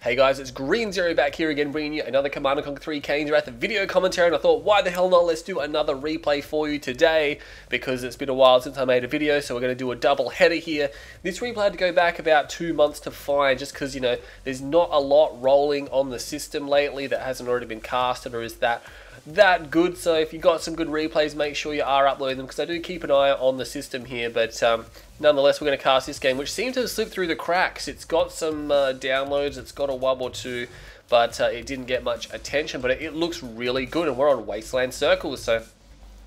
Hey guys, it's Green Zero back here again, bringing you another Command & Conquer 3 Kane's Wrath video commentary, and I thought, why the hell not, let's do another replay for you today, because it's been a while since I made a video, so we're going to do a double header here. This replay had to go back about 2 months to find, just because, you know, there's not a lot rolling on the system lately that hasn't already been casted or is that good. So if you got some good replays, make sure you are uploading them, because I do keep an eye on the system here. But nonetheless, we're going to cast this game, which seems to have slipped through the cracks. It's got some downloads, it's got a wub or two, but it didn't get much attention. But it looks really good, and we're on Wasteland Circles, so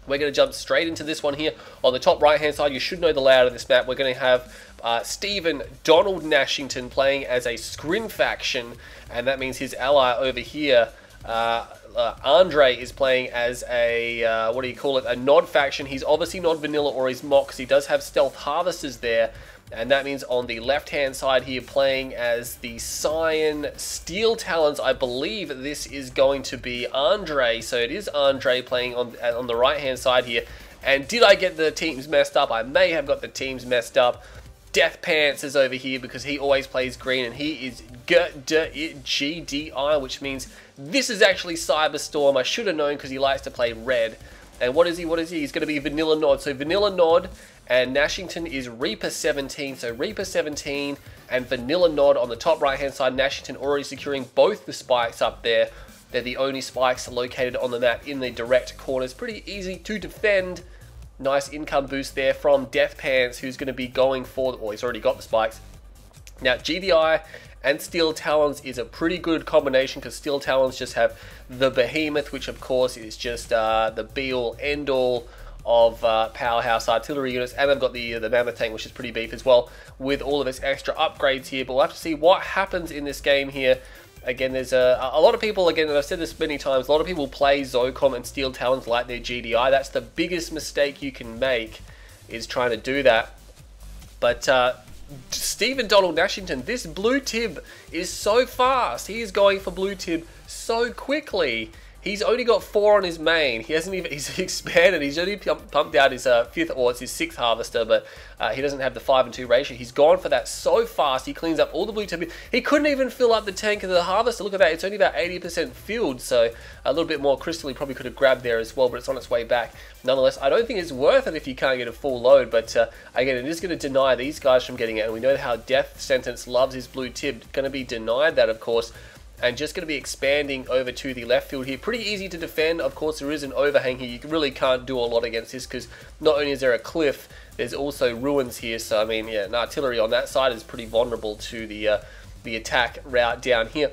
we're going to jump straight into this one here. On the top right hand side, you should know the layout of this map. We're going to have Stephen Donald Nashington playing as a Scrin faction, and that means his ally over here, Andre, is playing as a, what do you call it, a Nod faction. He's obviously not vanilla or he's mock, because he does have stealth harvesters there. And that means on the left hand side here, playing as the Cyan Steel Talons, I believe this is going to be Andre. So it is Andre playing on the right hand side here. And did I get the teams messed up? I may have got the teams messed up. Death Pants is over here because he always plays green, and he is GDI, which means this is actually Cyberstorm. I should have known because he likes to play red. And what is he? He's going to be Vanilla Nod. So Vanilla Nod and Nashington is Reaper 17. So Reaper 17 and Vanilla Nod on the top right hand side. Nashington already securing both the spikes up there. They're the only spikes located on the map in the direct corners. Pretty easy to defend. Nice income boost there from Death Pants, who's going to be going for, well, he's already got the spikes. Now, GDI and Steel Talons is a pretty good combination, because Steel Talons just have the Behemoth, which of course is just the be-all, end-all of powerhouse artillery units, and they've got the Mammoth Tank, which is pretty beef as well, with all of its extra upgrades here. But we'll have to see what happens in this game here. Again, there's a lot of people, again, and I've said this many times, a lot of people play Zocom and Steel Talons like their GDI. That's the biggest mistake you can make, is trying to do that. But Stephen Donald Nashington, this blue tib is so fast. He is going for blue tib so quickly. He's only got 4 on his main. He hasn't even, he's expanded. He's only pumped out his 5th, or it's his 6th harvester, but he doesn't have the 5 and 2 ratio. He's gone for that so fast. He cleans up all the blue tip. He couldn't even fill up the tank of the harvester. Look at that. It's only about 80% filled, so a little bit more crystal he probably could have grabbed there as well, but it's on its way back. Nonetheless, I don't think it's worth it if you can't get a full load, but again, it is going to deny these guys from getting it, and we know how Death Sentence loves his blue tip. Going to be denied that, of course, and just going to be expanding over to the left field here. Pretty easy to defend. Of course, there is an overhang here. You really can't do a lot against this, because not only is there a cliff, there's also ruins here. So, I mean, yeah, an artillery on that side is pretty vulnerable to the attack route down here.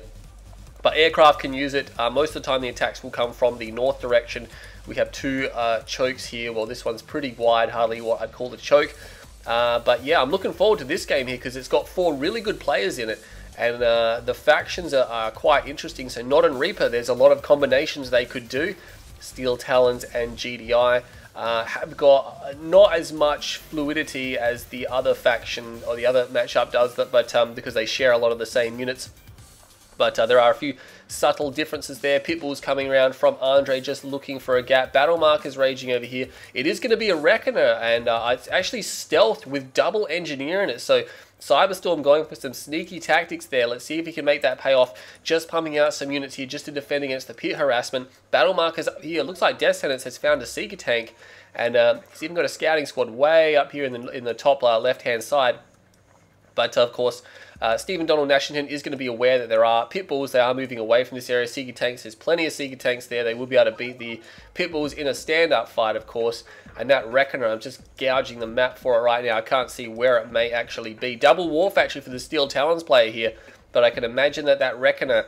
But aircraft can use it. Most of the time, the attacks will come from the north direction. We have 2 chokes here. Well, this one's pretty wide, hardly what I'd call a choke. But yeah, I'm looking forward to this game here, because it's got 4 really good players in it. And the factions are quite interesting. So Nod and Reaper, there's a lot of combinations they could do. Steel Talons and GDI have got not as much fluidity as the other faction or the other matchup does, but because they share a lot of the same units. But there are a few subtle differences there. Pitbull's coming around from Andre, just looking for a gap. Battle Marker's raging over here. It is going to be a Reckoner, and it's actually stealthed with double engineer in it. So Cyberstorm going for some sneaky tactics there. Let's see if he can make that pay off. Just pumping out some units here just to defend against the pit harassment. Battle Marker's up here. Looks like Death Sentence has found a Seeker tank, and he's even got a scouting squad way up here in the top left-hand side. But of course, Stephen Donald Nashington is going to be aware that there are Pitbulls. They are moving away from this area. Seeker tanks, there's plenty of Seeker tanks there. They will be able to beat the Pitbulls in a stand-up fight, of course. And that Reckoner, I'm just gouging the map for it right now. I can't see where it may actually be. Double Wharf actually for the Steel Talons player here. But I can imagine that Reckoner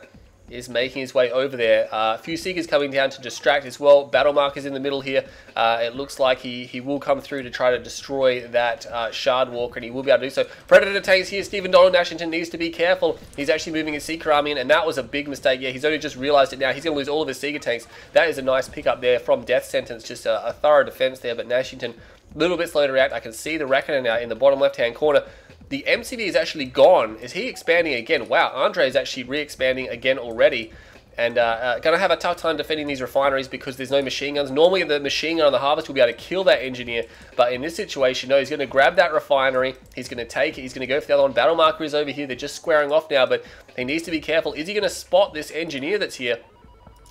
is making his way over there. A few Seekers coming down to distract as well. Battle Marker's in the middle here. It looks like he will come through to try to destroy that Shard Walker, and he will be able to do so. Predator tanks here. Stephen Donald Nashington needs to be careful. He's actually moving his Seeker army in, and that was a big mistake. Yeah, he's only just realized it now. He's going to lose all of his Seeker tanks. That is a nice pickup there from Death Sentence. Just a thorough defense there, but Nashington a little bit slow to react. I can see the Reckoner now in the bottom left-hand corner. The MCV is actually gone. Is he expanding again? Wow, Andre is actually re-expanding again already. and going to have a tough time defending these refineries because there's no machine guns. Normally the machine gun on the harvest will be able to kill that engineer, but in this situation, no, he's going to grab that refinery, he's going to take it, he's going to go for the other one. Battle marker is over here, they're just squaring off now, but he needs to be careful. Is he going to spot this engineer that's here?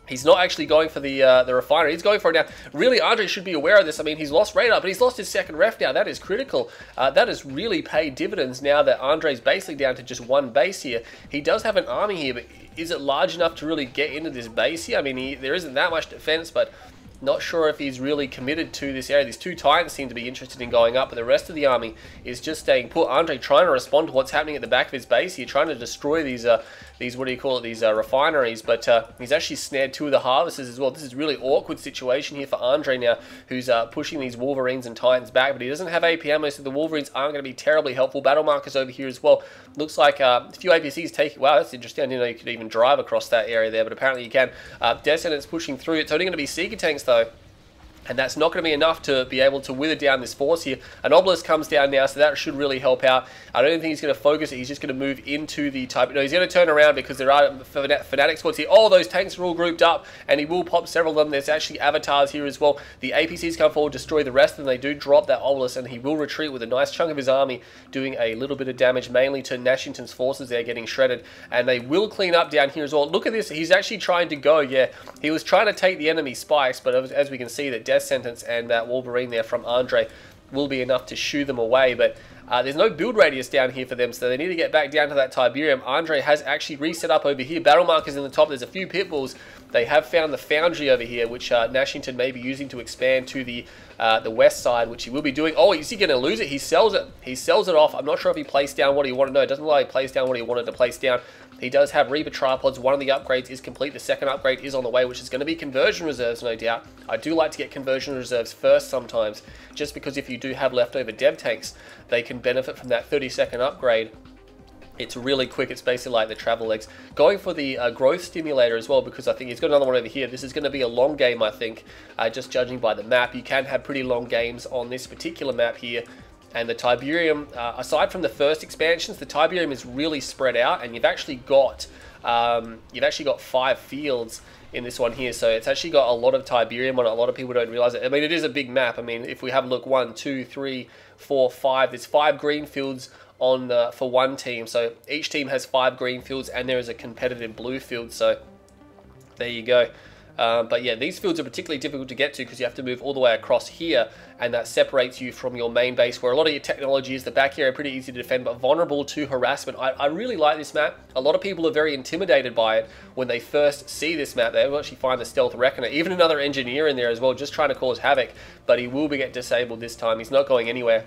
He's not actually going for the refinery. He's going for it now. Really, Andre should be aware of this. I mean, he's lost radar, but he's lost his second ref now. That is critical. That has really paid dividends now that Andre's basically down to just one base here. He does have an army here, but is it large enough to really get into this base here? I mean, there isn't that much defense, but not sure if he's really committed to this area. These two Titans seem to be interested in going up, but the rest of the army is just staying put. Andre trying to respond to what's happening at the back of his base here, trying to destroy these what do you call it, these refineries, but he's actually snared two of the harvesters as well. This is a really awkward situation here for Andre now, who's pushing these Wolverines and Titans back, but he doesn't have AP ammo, so the Wolverines aren't going to be terribly helpful. Battle markers over here as well. Looks like a few APCs taking... Wow, that's interesting. I didn't know you could even drive across that area there, but apparently you can. Descendants pushing through. It's only going to be Seeker tanks, though. And that's not going to be enough to be able to wither down this force here. An obelisk comes down now, so that should really help out. I don't think he's going to focus it. He's just going to move into the type... No, he's going to turn around because there are fanatic squads here. Oh, those tanks are all grouped up, and he will pop several of them. There's actually avatars here as well. The APCs come forward, destroy the rest, and they do drop that obelisk, and he will retreat with a nice chunk of his army, doing a little bit of damage, mainly to Nashington's forces. They're getting shredded, and they will clean up down here as well. Look at this. He's actually trying to go, yeah. He was trying to take the enemy spikes, but as we can see, that Death Sentence and that Wolverine there from Andre will be enough to shoo them away, but there's no build radius down here for them, so they need to get back down to that Tiberium. Andre has actually reset up over here. Battle markers in the top. There's a few pitfalls. They have found the foundry over here, which Nashington may be using to expand to the west side, which he will be doing. Oh, is he going to lose it? He sells it. He sells it off. I'm not sure if he placed down what he wanted. No, it doesn't look like he placed down what he wanted to place down. He does have Reaper tripods. One of the upgrades is complete. The second upgrade is on the way, which is going to be conversion reserves, no doubt. I do like to get conversion reserves first sometimes, just because if you do have leftover dev tanks, they can benefit from that 30-second upgrade. It's really quick. It's basically like the travel legs. Going for the growth stimulator as well, because I think he's got another one over here. This is going to be a long game, I think, just judging by the map. You can have pretty long games on this particular map here. And the Tiberium, aside from the first expansions, the Tiberium is really spread out, and you've actually got 5 fields in this one here, so it's actually got a lot of Tiberium on it. A lot of people don't realize it. I mean, it is a big map. I mean, if we have a look, 1, 2, 3, 4, 5, there's 5 green fields on for one team, so each team has 5 green fields, and there is a competitive blue field, so there you go. But yeah, these fields are particularly difficult to get to because you have to move all the way across here, and that separates you from your main base where a lot of your technology is. The back area pretty easy to defend, but vulnerable to harassment. I really like this map. A lot of people are very intimidated by it when they first see this map. They will actually find the Stealth Reckoner, even another engineer in there as well, just trying to cause havoc, but he will get disabled this time. He's not going anywhere.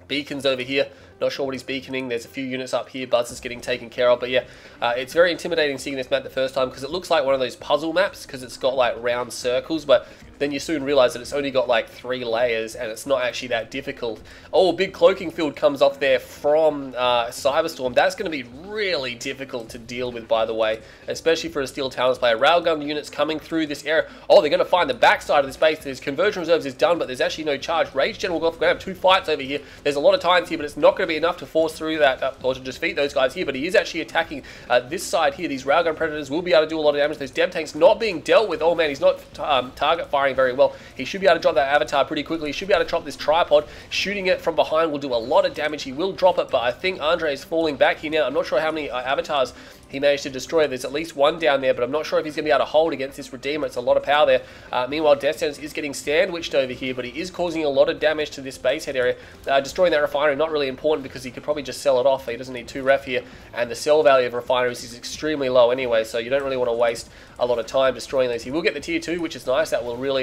Beacons over here. Not sure what he's beaconing. There's a few units up here. Buzz is getting taken care of. But yeah, it's very intimidating seeing this map the first time because it looks like one of those puzzle maps because it's got like round circles. But then you soon realize that it's only got like 3 layers and it's not actually that difficult. Oh, a big cloaking field comes off there from Cyberstorm. That's going to be really difficult to deal with, by the way, especially for a Steel Talons player. Railgun units coming through this area. Oh, they're going to find the backside of this base. There's conversion reserves is done, but there's actually no charge. Rage General will go off. We're going to have 2 fights over here. There's a lot of Titans here, but it's not going to be enough to force through that or to defeat those guys here. But he is actually attacking this side here. These Railgun Predators will be able to do a lot of damage. Those Dev Tanks not being dealt with. Oh man, he's not target firing very well. He should be able to drop that Avatar pretty quickly. He should be able to drop this tripod. Shooting it from behind will do a lot of damage. He will drop it, but I think Andre is falling back here now. I'm not sure how many Avatars he managed to destroy. There's at least 1 down there, but I'm not sure if he's going to be able to hold against this Redeemer. It's a lot of power there. Meanwhile, Death Sentence is getting sandwiched over here, but he is causing a lot of damage to this base head area. Destroying that refinery, not really important because he could probably just sell it off. He doesn't need 2 ref here, and the sell value of refineries is extremely low anyway, so you don't really want to waste a lot of time destroying these. He will get the tier 2, which is nice. That will really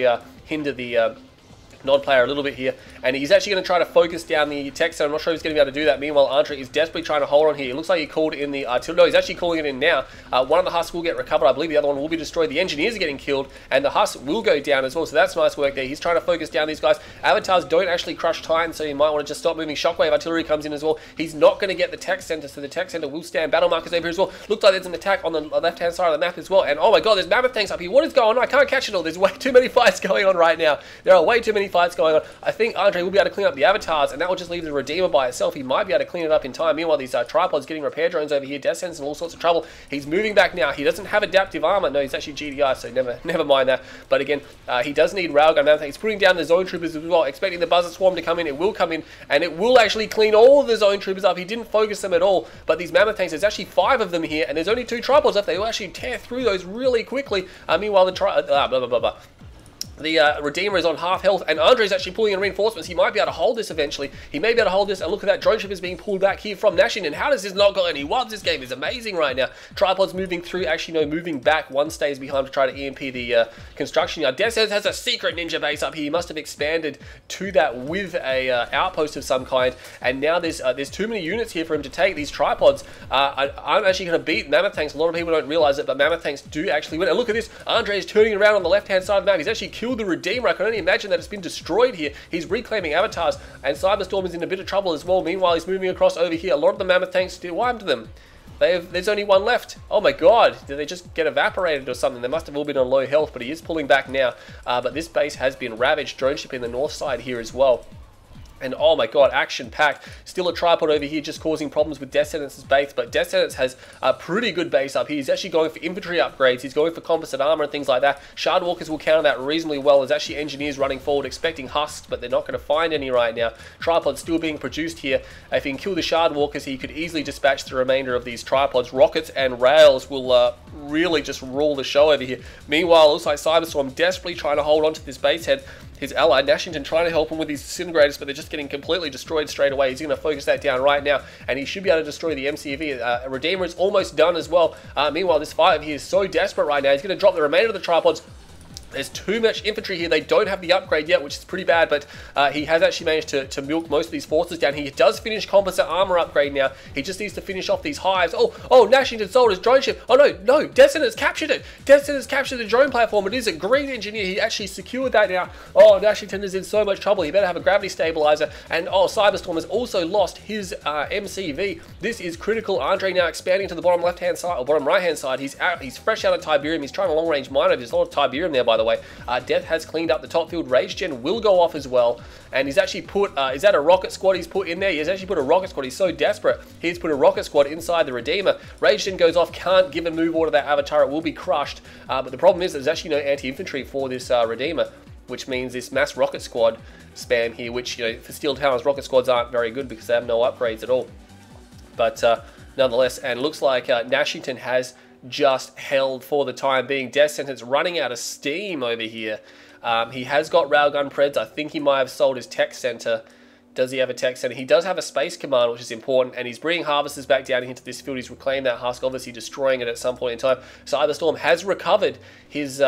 hinder the Nod player a little bit here, and he's actually going to try to focus down the tech center. I'm not sure he's going to be able to do that. Meanwhile, Andre is desperately trying to hold on here. It looks like he called in the artillery. No, he's actually calling it in now. One of the husks will get recovered. I believe the other one will be destroyed. The engineers are getting killed, and the husks will go down as well, so that's nice work there. He's trying to focus down these guys. Avatars don't actually crush Titans, so you might want to just stop moving. Shockwave artillery comes in as well. He's not going to get the tech center, so the tech center will stand. Battle markers over here as well. Looks like there's an attack on the left-hand side of the map as well, and oh my god, there's mammoth tanks up here. What is going on? I can't catch it all. There's way too many fights going on right now. There are way too many fights going on. I think Andre will be able to clean up the avatars, and that will just leave the Redeemer by itself. He might be able to clean it up in time. Meanwhile, these tripods getting repair drones over here. Death Sentence in all sorts of trouble. He's moving back now. He doesn't have adaptive armor. No, he's actually GDI, so never mind that. But again, he does need railgun. He's putting down the zone troopers as well, expecting the buzzer swarm to come in. It will come in, and it will actually clean all of the zone troopers up. He didn't focus them at all, but these mammoth tanks, there's actually 5 of them here, and there's only 2 tripods left. They will actually tear through those really quickly. Meanwhile, the Redeemer is on half health, and Andre's actually pulling in reinforcements. He might be able to hold this eventually. He may be able to hold this, and look at that, drone ship is being pulled back here from Nashington. How does this not got any WUBs? This game is amazing right now. Tripods moving through, actually no, moving back. One stays behind to try to EMP the construction yard. Death has a secret ninja base up here. He must have expanded to that with a outpost of some kind, and now there's too many units here for him to take. These tripods, I'm actually going to beat mammoth tanks. A lot of people don't realize it, but mammoth tanks do actually win. And look at this, Andre is turning around on the left-hand side of the map. He's actually killed the Redeemer. I can only imagine that it's been destroyed here. He's reclaiming avatars, and Cyberstorm is in a bit of trouble as well. Meanwhile, he's moving across over here. A lot of the mammoth tanks still wiped them. There's only 1 left. Oh my god, did they just get evaporated or something? They must have all been on low health, but he is pulling back now. But this base has been ravaged. Drone ship in the north side here as well. And oh my god, action-packed. Still a tripod over here just causing problems with Death Sentence's base, but Death Sentence has a pretty good base up here. He's actually going for infantry upgrades. He's going for composite armor and things like that. Shardwalkers will counter that reasonably well. There's actually engineers running forward expecting husks, but they're not going to find any right now. Tripods still being produced here. If he can kill the Shardwalkers, he could easily dispatch the remainder of these tripods. Rockets and rails will really just rule the show over here. Meanwhile, looks like Cyberstorm desperately trying to hold on to this base head. His ally, Nashington, trying to help him with these disintegrators, but they're just getting completely destroyed straight away. He's going to focus that down right now, and he should be able to destroy the MCV. Redeemer is almost done as well. Meanwhile, this fight here is so desperate right now. He's going to drop the remainder of the tripods. There's too much infantry here. They don't have the upgrade yet, which is pretty bad, but he has actually managed to milk most of these forces down. He does finish composite armor upgrade now. He just needs to finish off these hives. Oh, Nashington sold his drone ship. Oh, no, Death Sentence captured it. Death Sentence captured the drone platform. It is a green engineer. He actually secured that now. Oh, Nashington is in so much trouble. He better have a gravity stabilizer. And, Cyberstorm has also lost his MCV. This is critical. Andre now expanding to the bottom left-hand side, or bottom right-hand side. He's fresh out of Tiberium. He's trying a long-range miner. There's a lot of Tiberium there, by the way. Death has cleaned up the top field. Rage Gen will go off as well, and he's actually put, is that a rocket squad he's put in there? He's actually put a rocket squad. He's so desperate, he's put a rocket squad inside the Redeemer. Rage Gen goes off, can't give a move order to that avatar, it will be crushed, but the problem is there's actually no anti-infantry for this Redeemer, which means this mass rocket squad spam here, which, for Steel Towers, rocket squads aren't very good because they have no upgrades at all. But nonetheless, and it looks like Nashington has just held for the time being. Death Sentence running out of steam over here. He has got railgun preds. I think he might have sold his tech center. Does he have a tech center? He does have a space command, which is important, and he's bringing harvesters back down into this field. He's reclaimed that husk, obviously destroying it at some point in time. Cyberstorm has recovered his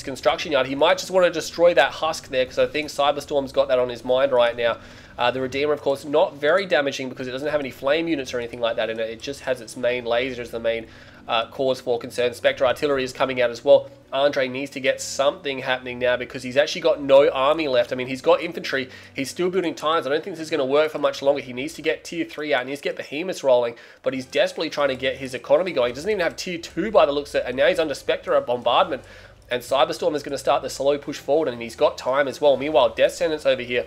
construction yard. He might just want to destroy that husk there, because I think Cyberstorm's got that on his mind right now. The Redeemer, of course, not very damaging because it doesn't have any flame units or anything like that in it. It just has its main laser as the main cause for concern. Spectre Artillery is coming out as well. Andre needs to get something happening now because he's actually got no army left. I mean, he's got infantry. He's still building tires. I don't think this is going to work for much longer. He needs to get tier 3 out. He needs to get behemoths rolling, but he's desperately trying to get his economy going. He doesn't even have tier 2 by the looks of it, and now he's under Spectre bombardment, and Cyberstorm is going to start the slow push forward, and he's got time as well. Meanwhile, Death Sentence over here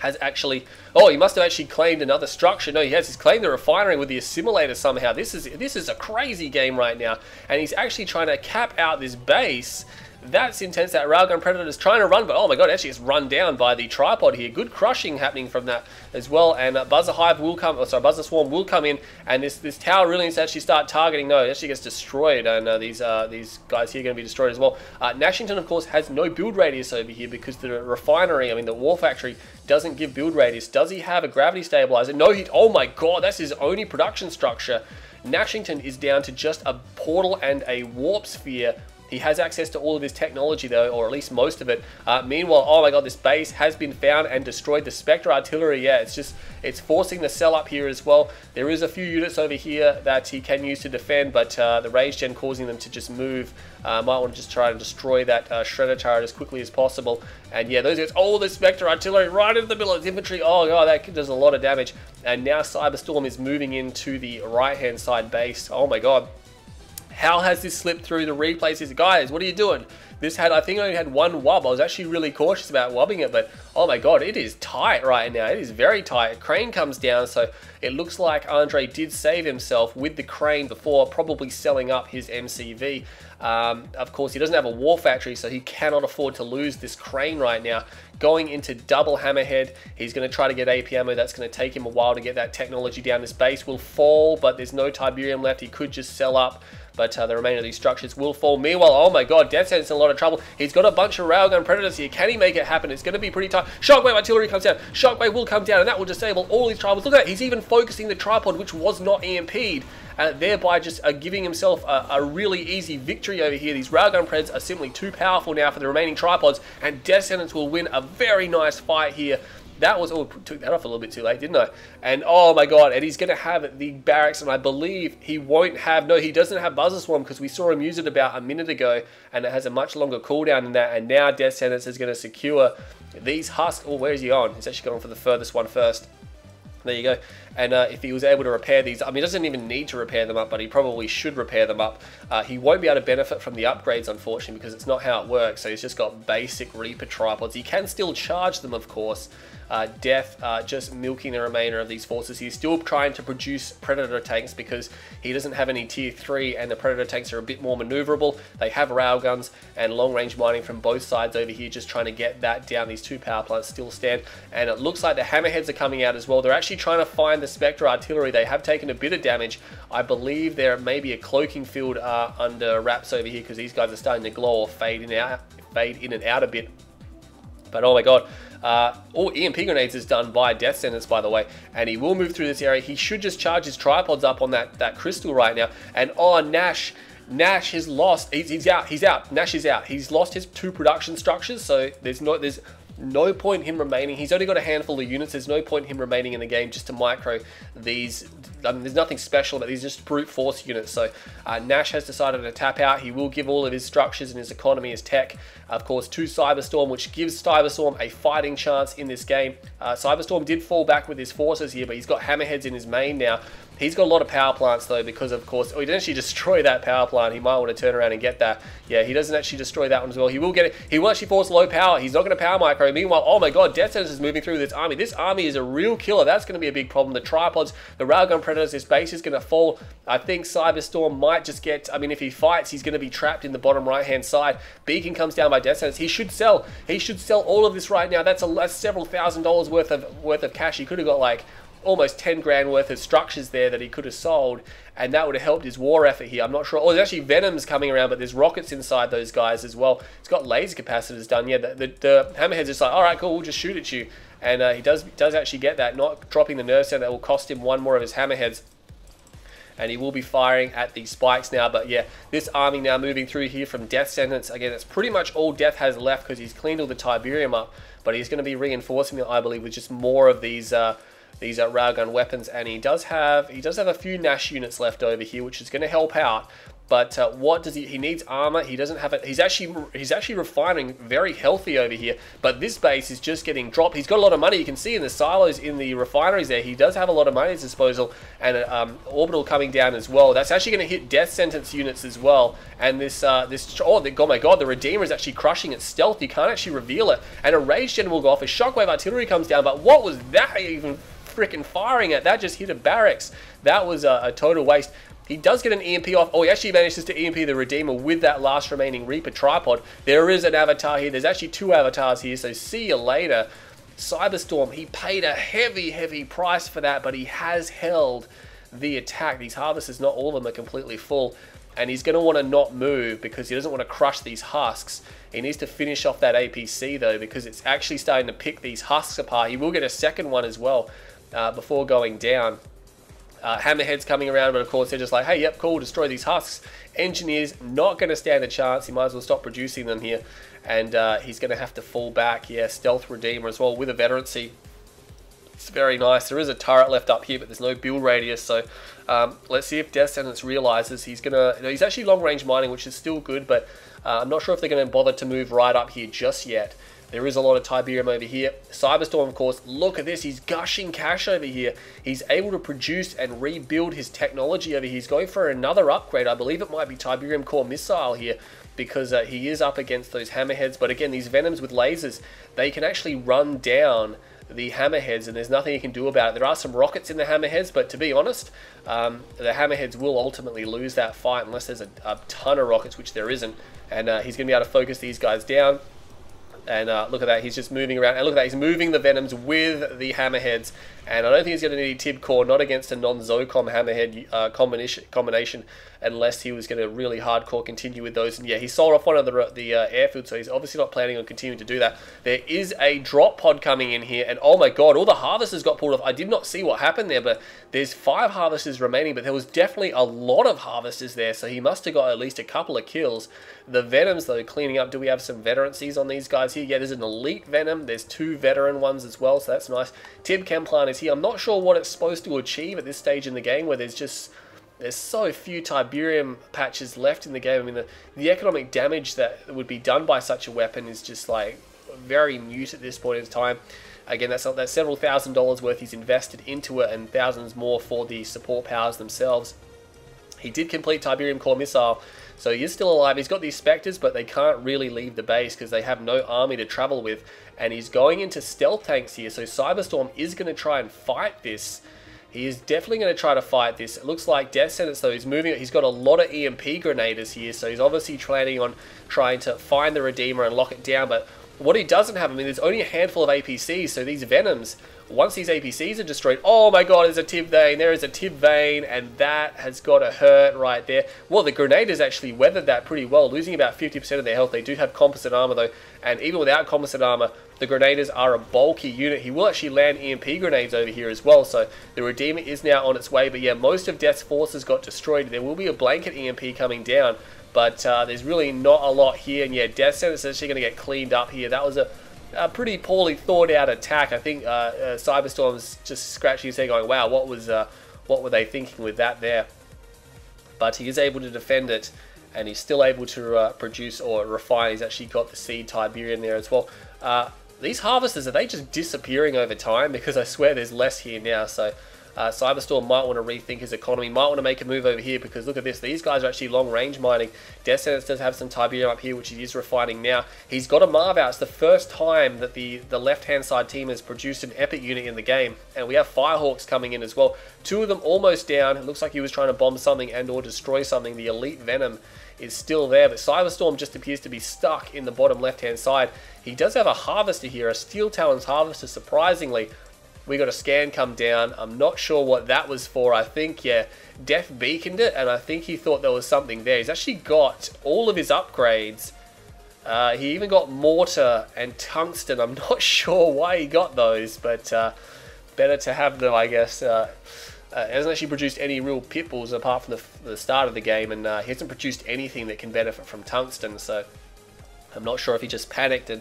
has actually, he must have actually claimed another structure. No, he has. He's claimed the refinery with the assimilator somehow. This is a crazy game right now, and he's actually trying to cap out this base. That's intense. That Railgun Predator is trying to run, but oh my god, actually it's run down by the tripod here. Good crushing happening from that as well, and Buzzer Swarm will come in, and this tower really needs to actually start targeting. No, it actually gets destroyed, and these guys here are going to be destroyed as well. Nashington, of course, has no build radius over here because the refinery, the war factory, doesn't give build radius. Does he have a gravity stabilizer? No, oh my god, that's his only production structure. Nashington is down to just a portal and a warp sphere. He has access to all of his technology though, or at least most of it. Meanwhile, oh my god, this base has been found and destroyed. The Spectre Artillery, yeah, it's forcing the cell up here as well. There is a few units over here that he can use to defend, but the Rage Gen causing them to just move. Might want to just try to destroy that Shredder turret as quickly as possible. And yeah, those guys, the Spectre Artillery right into the middle of his infantry. Oh god, that does a lot of damage. And now Cyberstorm is moving into the right-hand side base. Oh my god. How has this slipped through the replays? Guys, what are you doing? This had, I think, only had one wub. I was actually really cautious about wubbing it, but oh my god, it is tight right now. It is very tight. Crane comes down, so it looks like Andre did save himself with the crane before probably selling up his MCV. Of course, he doesn't have a war factory, so he cannot afford to lose this crane right now. Going into double hammerhead, he's going to try to get AP ammo. That's going to take him a while to get that technology down. This base will fall, but there's no Tiberium left. He could just sell up, but the remainder of these structures will fall. Meanwhile, oh my god, Death Sentence in a lot of trouble. He's got a bunch of Railgun Predators here. Can he make it happen? It's going to be pretty tough. Shockwave Artillery comes down. Shockwave will come down, and that will disable all these tripods. Look at that. He's even focusing the tripod, which was not EMP'd. Thereby just giving himself a really easy victory over here. These Railgun Preds are simply too powerful now for the remaining tripods, and Death Sentence will win a very nice fight here. That was, oh, took that off a little bit too late, didn't I? And oh my god, and he's going to have the barracks, and I believe he won't have, no, he doesn't have Buzzer Swarm, because we saw him use it about a minute ago, and it has a much longer cooldown than that, and now Death Sentence is going to secure these husks. Oh, where is he on? He's actually going for the furthest one first. There you go. And if he was able to repair these, I mean, he doesn't even need to repair them up, but he probably should repair them up. He won't be able to benefit from the upgrades, unfortunately, because it's not how it works. So he's just got basic Reaper tripods. He can still charge them, of course. Death just milking the remainder of these forces. He's still trying to produce Predator tanks because he doesn't have any tier 3, and the Predator tanks are a bit more maneuverable. They have railguns and long-range mining from both sides over here, just trying to get that down. These two power plants still stand, and it looks like the Hammerheads are coming out as well. They're actually trying to find the Spectre artillery. They have taken a bit of damage. I believe there may be a cloaking field under wraps over here, because these guys are starting to glow or fade in and out a bit. But oh my god, all EMP grenades is done by Death Sentence, by the way, and he will move through this area. He should just charge his tripods up on that crystal right now. And oh, Nash has lost. He's out. Nash is out. He's lost his 2 production structures, so there's no point in him remaining. He's only got a handful of units. There's no point in him remaining in the game just to micro these. I mean, there's nothing special, but these are just brute force units. So Nash has decided to tap out. He will give all of his structures and his economy, his tech, of course, to Cyberstorm, which gives Cyberstorm a fighting chance in this game. Cyberstorm did fall back with his forces here, but he's got Hammerheads in his main now. He's got a lot of power plants though, because of course, oh, he didn't actually destroy that power plant. He might want to turn around and get that. Yeah, he doesn't actually destroy that one as well. He will get it. He will actually force low power. He's not going to power micro. Meanwhile, oh my god, Death Sentence is moving through this army. This army is a real killer. That's going to be a big problem. The tripods, the Railgun Predators, this base is going to fall. I think Cyberstorm might just get, I mean, if he fights, he's going to be trapped in the bottom right-hand side. Beacon comes down by Death Sentence. He should sell all of this right now. That's several $1,000s worth of cash. He could have got like almost 10 grand worth of structures there that he could have sold, and that would have helped his war effort here. I'm not sure. Oh, there's actually Venoms coming around, but there's rockets inside those guys as well. It's got laser capacitors done. Yeah, the Hammerhead's just like, all right, cool, we'll just shoot at you. And he does actually get that, not dropping the nerve center. That will cost him one more of his Hammerheads. And he will be firing at these spikes now. But yeah, this army now moving through here from Death Sentence. Again, it's pretty much all Death has left, because he's cleaned all the Tiberium up. But he's going to be reinforcing it, I believe, with just more of these railgun weapons, and he does have a few Nash units left over here, which is going to help out. But what does he needs armor. He doesn't have it. He's actually refining very healthy over here, but this base is just getting dropped. He's got a lot of money. You can see in the silos in the refineries there, he does have a lot of money at his disposal, and orbital coming down as well. That's actually going to hit Death Sentence units as well. And oh my god, the Redeemer is actually crushing its stealth. You can't actually reveal it, and a Rage Gen will go off. A Shockwave Artillery comes down, but what was that even freaking firing at? That just hit a barracks. That was a total waste. He does get an EMP off. Oh, he actually manages to EMP the Redeemer with that last remaining Reaper tripod. There is an avatar here. There's actually 2 avatars here, so see you later. Cyberstorm, he paid a heavy price for that, but he has held the attack. These harvesters, not all of them are completely full, and he's going to want to not move because he doesn't want to crush these husks. He needs to finish off that APC though, because it's actually starting to pick these husks apart. He will get a second one as well before going down. Hammerheads coming around, but of course they're just like, hey, yep, cool, destroy these husks. Engineers not going to stand a chance. He might as well stop producing them here, and he's going to have to fall back. Yeah, Stealth Redeemer as well with a veterancy. It's very nice. There is a turret left up here, but there's no build radius, so let's see if Death Sentence realizes he's gonna. He's actually long range mining, which is still good, but I'm not sure if they're going to bother to move right up here just yet. There is a lot of Tiberium over here. Cyberstorm, of course, look at this. He's gushing cash over here. He's able to produce and rebuild his technology over here. He's going for another upgrade. I believe it might be Tiberium Core Missile here, because he is up against those hammerheads. But again, these Venoms with lasers, they can actually run down the hammerheads, and there's nothing you can do about it. There are some rockets in the hammerheads, but to be honest, the hammerheads will ultimately lose that fight unless there's a ton of rockets, which there isn't. And he's going to be able to focus these guys down. And look at that, he's just moving around. And look at that, he's moving the Venoms with the hammerheads. And I don't think he's going to need Tib Core, not against a non-Zocom hammerhead combination, unless he was going to really hardcore continue with those. And yeah, he sold off one of the airfield, so he's obviously not planning on continuing to do that. There is a drop pod coming in here, and oh my god, all the harvesters got pulled off. I did not see what happened there, but there's 5 harvesters remaining, but there was definitely a lot of harvesters there, so he must have got at least a couple of kills. The Venoms, though, cleaning up. Do we have some veterancies on these guys here? Yeah, there's an elite Venom. There's 2 veteran ones as well, so that's nice. Tib Chemplan is here. I'm not sure what it's supposed to achieve at this stage in the game, where there's so few Tiberium patches left in the game. I mean, the economic damage that would be done by such a weapon is just like very mute at this point in time. Again, that's several $1,000s worth he's invested into it, and thousands more for the support powers themselves. He did complete Tiberium Core Missile, so he is still alive. He's got these Spectres, but they can't really leave the base because they have no army to travel with. And he's going into stealth tanks here, so Cyberstorm is going to try and fight this. He is definitely going to try to fight this. It looks like Death Sentence, though, he's moving. He's got a lot of EMP grenaders here, so he's obviously planning on trying to find the Redeemer and lock it down. But what he doesn't have, I mean, there's only a handful of APCs, so these Venoms, once these APCs are destroyed, oh my god, there's a Tib Vein, there is a Tib Vein, and that has got to hurt right there. Well, the Grenaders actually weathered that pretty well, losing about 50% of their health. They do have composite armor, though, and even without composite armor, the Grenaders are a bulky unit. He will actually land EMP grenades over here as well, so the Redeemer is now on its way. But yeah, most of Death's forces got destroyed. There will be a blanket EMP coming down, but there's really not a lot here. And yeah, Death Sentence is actually going to get cleaned up here. That was a pretty poorly thought out attack. I think Cyberstorm's just scratching his head going, wow, what were they thinking with that there? But he is able to defend it, and he's still able to produce or refine. He's actually got the seed Tiberium there as well. These harvesters, are they just disappearing over time? Because I swear there's less here now. So Cyberstorm might want to rethink his economy, might want to make a move over here, because look at this, these guys are actually long range mining. Death Sentence does have some Tiberium up here, which he is refining now. He's got a Marv out. It's the first time that the left hand side team has produced an epic unit in the game, and we have Firehawks coming in as well. 2 of them almost down. It looks like he was trying to bomb something and or destroy something. The elite Venom is still there, but Cyberstorm just appears to be stuck in the bottom left hand side. He does have a harvester here, a Steel Talons harvester, surprisingly. We got a scan come down. I'm not sure what that was for. I think, yeah, Death beaconed it, and I think he thought there was something there. He's actually got all of his upgrades. He even got Mortar and Tungsten. I'm not sure why he got those, but better to have them, I guess. Hasn't actually produced any real pitbulls apart from the start of the game, and he hasn't produced anything that can benefit from Tungsten, so I'm not sure if he just panicked and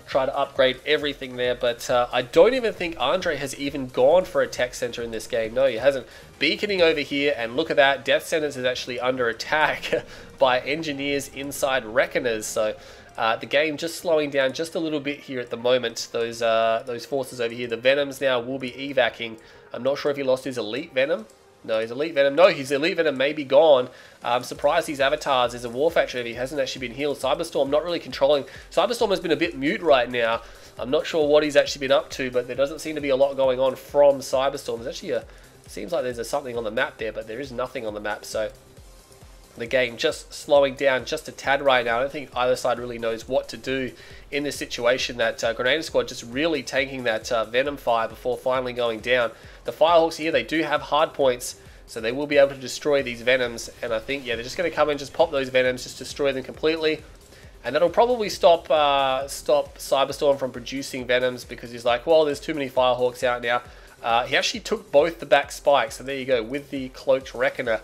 tried to upgrade everything there. But I don't even think Andre has even gone for a tech center in this game. No, he hasn't. Beaconing over here, and look at that, Death Sentence is actually under attack by engineers inside Reckoners, so the game just slowing down just a little bit here at the moment. Those forces over here, the Venoms now will be evacing. I'm not sure if he lost his elite Venom. No, his elite Venom. No, his elite Venom may be gone. I'm surprised these avatars. There's a War Factory over here. He hasn't actually been healed. Cyberstorm not really controlling. Cyberstorm has been a bit mute right now. I'm not sure what he's actually been up to, but there doesn't seem to be a lot going on from Cyberstorm. There's actually seems like there's something on the map there, but there is nothing on the map, so the game just slowing down just a tad right now. I don't think either side really knows what to do in this situation. That Grenadier Squad just really tanking that Venom fire before finally going down. The Firehawks here, they do have hard points, so they will be able to destroy these Venoms, and I think, yeah, they're just going to come and just pop those Venoms, just destroy them completely, and that'll probably stop Cyberstorm from producing Venoms, because he's like, well, there's too many Firehawks out now. He actually took both the back spikes, so there you go, with the Cloaked Reckoner,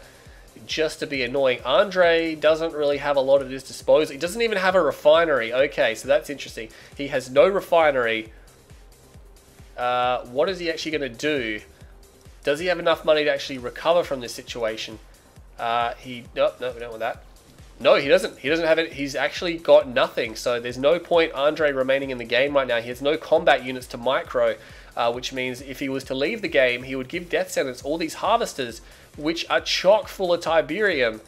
just to be annoying. Andre doesn't really have a lot at his disposal. He doesn't even have a refinery. Okay, so that's interesting. He has no refinery. What is he actually going to do? Does he have enough money to actually recover from this situation? Nope, we don't want that. No, he doesn't. He doesn't have it. He's actually got nothing. So there's no point Andre remaining in the game right now. He has no combat units to micro, which means if he was to leave the game, he would give Death Sentence all these harvesters, which are chock full of Tiberium.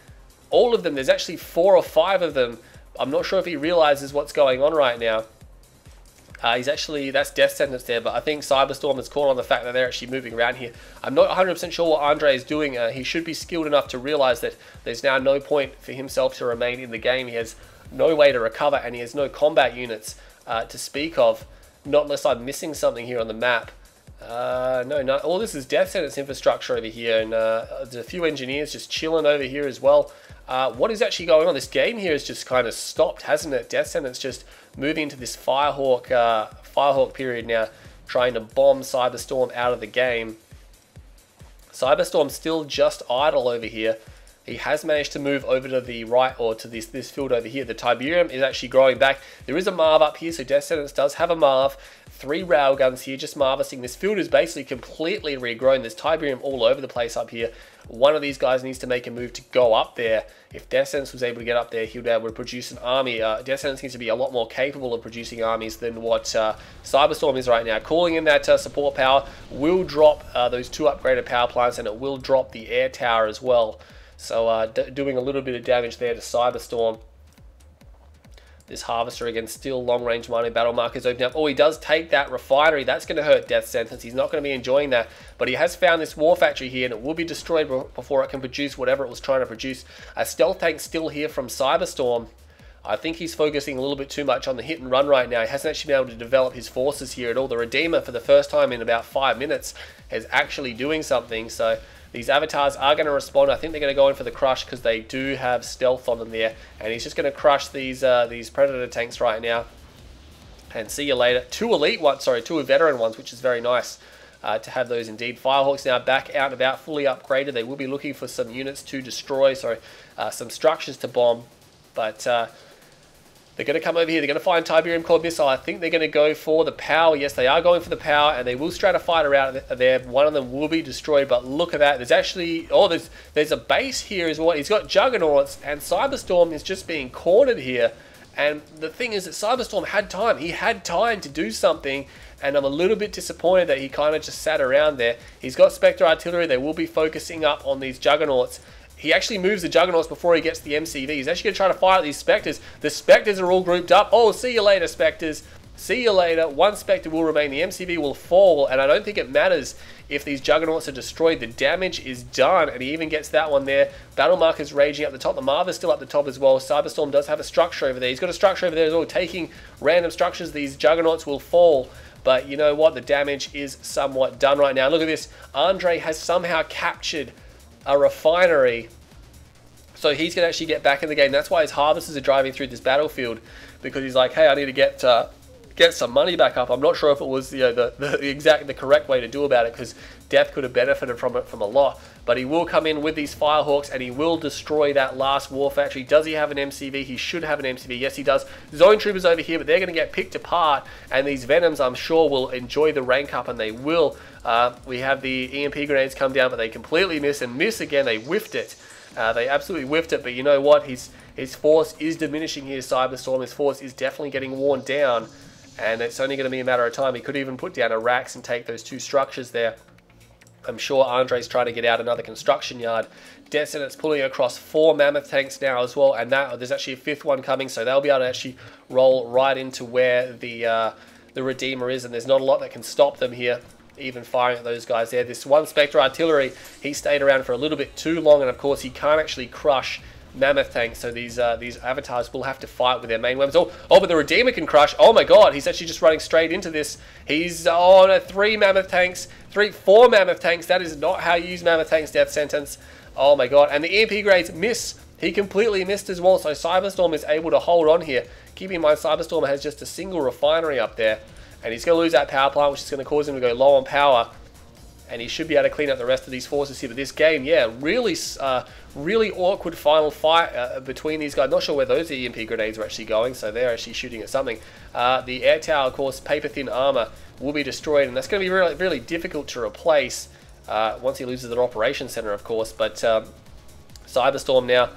All of them. There's actually 4 or 5 of them. I'm not sure if he realizes what's going on right now. He's actually, that's Death Sentence there, but I think Cyberstorm has caught on the fact that they're actually moving around here. I'm not 100% sure what Andre is doing. He should be skilled enough to realize that there's now no point for himself to remain in the game. He has no way to recover, and he has no combat units to speak of, not unless I'm missing something here on the map. No, all this is Death Sentence infrastructure over here, and there's a few engineers just chilling over here as well. What is actually going on? This game here has just kind of stopped, hasn't it? Death Sentence just moving into this Firehawk period now, trying to bomb Cyberstorm out of the game. Cyberstorm's still just idle over here. He has managed to move over to the right, or to this field over here. The Tiberium is actually growing back. There is a Marv up here, so Death Sentence does have a Marv. 3 railguns here, just Marvising. This field is basically completely regrown. There's Tiberium all over the place up here. One of these guys needs to make a move to go up there. If Death Sentence was able to get up there, he would be able to produce an army. Death Sentence seems to be a lot more capable of producing armies than what Cyberstorm is right now. Calling in that support power will drop those 2 upgraded power plants, and it will drop the air tower as well. So doing a little bit of damage there to Cyberstorm. This harvester again, still long-range mining battle markers opening up. Oh, he does take that refinery. That's going to hurt Death Sentence. He's not going to be enjoying that. But he has found this war factory here, and it will be destroyed before it can produce whatever it was trying to produce. A stealth tank still here from Cyberstorm. I think he's focusing a little bit too much on the hit and run right now. He hasn't actually been able to develop his forces here at all. The Redeemer, for the first time in about 5 minutes, is actually doing something. So these avatars are going to respond. I think they're going to go in for the crush because they do have stealth on them there. And he's just going to crush these Predator tanks right now. And see you later. 2 elite ones, sorry, 2 veteran ones, which is very nice to have those indeed. Firehawks now back out and about, fully upgraded. They will be looking for some units to destroy, sorry, some structures to bomb. But they're going to come over here. They're going to find Tiberium Core Missile. I think they're going to go for the power. Yes, they are going for the power, and they will stratifighter out there. One of them will be destroyed, but look at that. There's actually, oh, there's a base here as well. He's got Juggernauts, and Cyberstorm is just being cornered here. And the thing is that Cyberstorm had time. He had time to do something, and I'm a little bit disappointed that he kind of just sat around there. He's got Spectre Artillery. They will be focusing up on these Juggernauts. He actually moves the Juggernauts before he gets the MCV. He's actually going to try to fire at these Spectres. The Spectres are all grouped up. Oh, see you later, Spectres. See you later. 1 Spectre will remain. The MCV will fall, and I don't think it matters if these Juggernauts are destroyed. The damage is done, and he even gets that one there. Battle markers raging up the top. The Marv is still up the top as well. Cyberstorm does have a structure over there. He's got a structure over there as well. Taking random structures, these Juggernauts will fall. But you know what? The damage is somewhat done right now. Look at this. Andre has somehow captured a refinery, so he's going to actually get back in the game. That's why his harvesters are driving through this battlefield, because he's like, hey, I need to get some money back up. I'm not sure if it was the correct way to do about it, because Death could have benefited from it from a lot. But he will come in with these Firehawks, and he will destroy that last war factory. Does he have an MCV? He should have an MCV. Yes, he does. Zone Troopers over here, but they're going to get picked apart, and these Venoms, I'm sure, will enjoy the rank up, and they will. We have the EMP grenades come down, but they completely miss, and miss again. They whiffed it. They absolutely whiffed it, but you know what? His force is diminishing here, Cyberstorm. His force is definitely getting worn down, and it's only going to be a matter of time. He could even put down a Rax and take those 2 structures there. I'm sure Andre's trying to get out another construction yard. Death Sentence pulling across 4 Mammoth tanks now as well, and there's actually a 5th one coming, so they'll be able to actually roll right into where the Redeemer is, and there's not a lot that can stop them here, even firing at those guys there. This 1 Spectre Artillery, he stayed around for a little bit too long, and of course he can't actually crush Mammoth tanks, so these avatars will have to fight with their main weapons. Oh, but the Redeemer can crush. Oh my god, he's actually just running straight into this. He's on 4 Mammoth tanks. That is not how you use Mammoth tanks, Death Sentence. Oh my god, and the EMP grades miss. He completely missed as well, so Cyberstorm is able to hold on here. Keep in mind, Cyberstorm has just a single refinery up there, and he's going to lose that power plant, which is going to cause him to go low on power. And he should be able to clean up the rest of these forces here. But this game, yeah, really awkward final fight between these guys. Not sure where those EMP grenades are actually going, so they're actually shooting at something. The air tower, of course, paper-thin armor will be destroyed, and that's going to be really, really difficult to replace once he loses their operation center, of course. But Cyberstorm now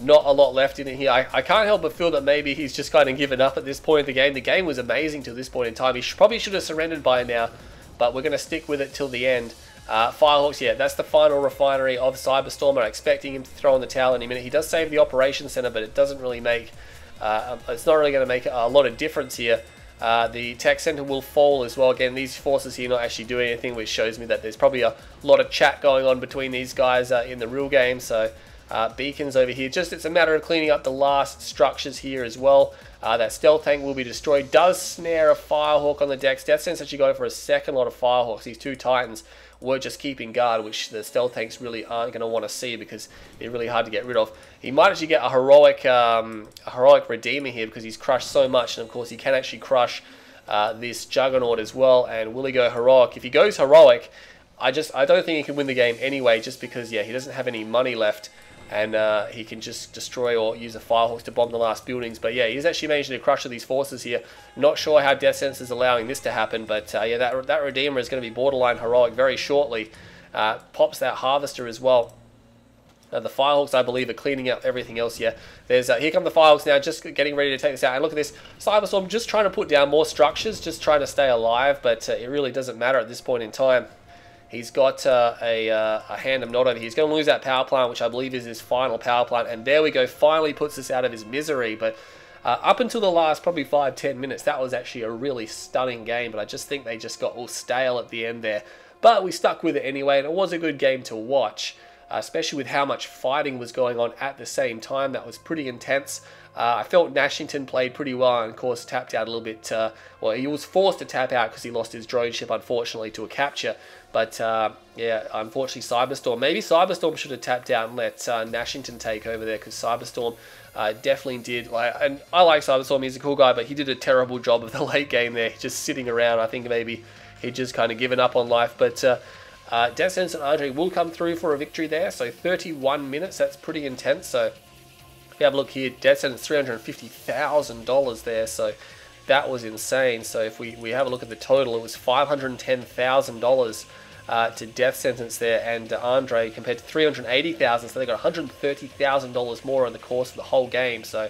not a lot left in it here. I can't help but feel that maybe he's just kind of given up at this point in the game. The game was amazing till this point in time. He probably should have surrendered by now, but we're going to stick with it till the end. Firehawks, yeah, that's the final refinery of Cyberstorm. I'm expecting him to throw in the towel any minute. He does save the operations center, but it doesn't really make, it's not really going to make a lot of difference here. The tech center will fall as well. Again, these forces here not actually doing anything, which shows me that there's probably a lot of chat going on between these guys in the real game. So beacons over here, just it's a matter of cleaning up the last structures here as well. That stealth tank will be destroyed. Does snare a Firehawk on the decks. Death Sentence actually going for a second lot of Firehawks. These two Titans were just keeping guard, which the stealth tanks really aren't going to want to see because they're really hard to get rid of. He might actually get a heroic Redeemer here because he's crushed so much, and of course he can actually crush this Juggernaut as well. And will he go heroic? If he goes heroic, I don't think he can win the game anyway, just because he doesn't have any money left. And he can just destroy or use the Firehawks to bomb the last buildings. But yeah, he's actually managing to crush these forces here. Not sure how Death Sentence is allowing this to happen, but yeah, that Redeemer is going to be borderline heroic very shortly. Pops that Harvester as well. The Firehawks, I believe, are cleaning up everything else here. There's here come the Firehawks now, just getting ready to take this out. And look at this, Cyberstorm just trying to put down more structures, just trying to stay alive, but it really doesn't matter at this point in time. He's got a hand of Nod over here. He's going to lose that power plant, which I believe is his final power plant. And there we go, finally puts us out of his misery. But up until the last probably 5-10 minutes, that was actually a really stunning game. But I just think they just got all stale at the end there. But we stuck with it anyway, and it was a good game to watch, especially with how much fighting was going on at the same time. That was pretty intense. I felt Nashington played pretty well and of course tapped out a little bit. Well, he was forced to tap out because he lost his drone ship, unfortunately, to a capture. But yeah, unfortunately, Cyberstorm. Maybe Cyberstorm should have tapped out and let Nashington take over there, because Cyberstorm definitely did. And I like Cyberstorm, he's a cool guy, but he did a terrible job of the late game there, just sitting around. I think maybe he'd just kind of given up on life. But Death Sentence and Andre will come through for a victory there. So 31 minutes, that's pretty intense. So if you have a look here, Death Sentence $350,000 there. So that was insane. So if we have a look at the total, it was $510,000 to Death Sentence there, and Andre compared to $380,000, so they got $130,000 more in the course of the whole game. So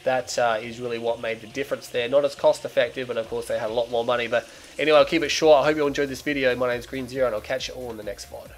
that is really what made the difference there. Not as cost effective, but of course they had a lot more money. But anyway, I'll keep it short. I hope you all enjoyed this video. My name's Green Zero, and I'll catch you all in the next VOD.